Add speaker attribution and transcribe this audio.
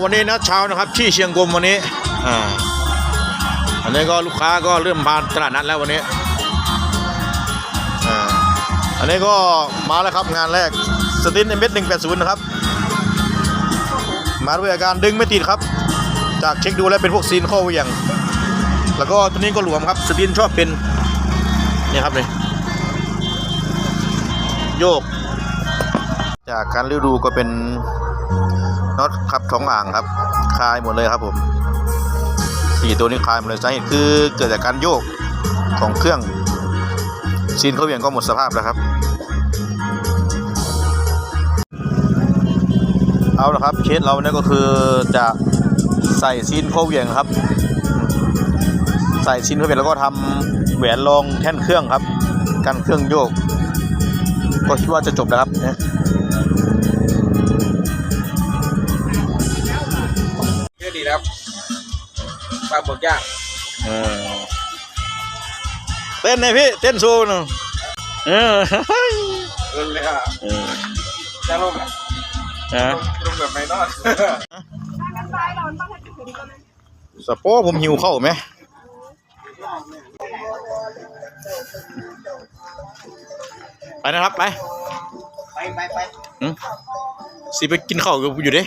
Speaker 1: วันนี้นะเช้านะครับที่เชียงกงวันนี้อันนี้ก็ลูกค้าก็เริ่มมาตลาดนัดแล้ววันนี้อันนี้ก็มาแล้วครับงานแรกสตินMS180นะครับมาด้วยอาการดึงไม่ติดครับจากเช็คดูแล้วเป็นพวกซีนข้อเหวี่ยงแล้วก็ตัวนี้ก็หลวมครับสตินชอบเป็นนี่ครับนี่โยกจากการรีวิวดูก็เป็นน็อตครับท้องอ่างครับคลายหมดเลยครับผม4ตัวนี้คลายหมดเลยสาเหตุคือเกิดจากการโยกของเครื่องซีนเขาเหวี่ยงก็หมดสภาพแล้วครับเอาละครับเคสเราเนี่ยก็คือจะใส่ซีนเขาเหวี่ยงครับใส่ซีนเขาเหวี่ยงแล้วก็ทำแหวนรองแท่นเครื่องครับกันเครื่องโยกก็คิดว่าจะจบแล้วครับ
Speaker 2: ดีแล้วปลาหมึกย่าง
Speaker 1: เต้นเลยพี่เต้นโชว์หน่อย
Speaker 2: เลยค่ะจะลงลงแบบไม่นอน
Speaker 1: สปอผมหิวเข้าไหมไปนะครับไปสิไปกินข้าวอยู่เด้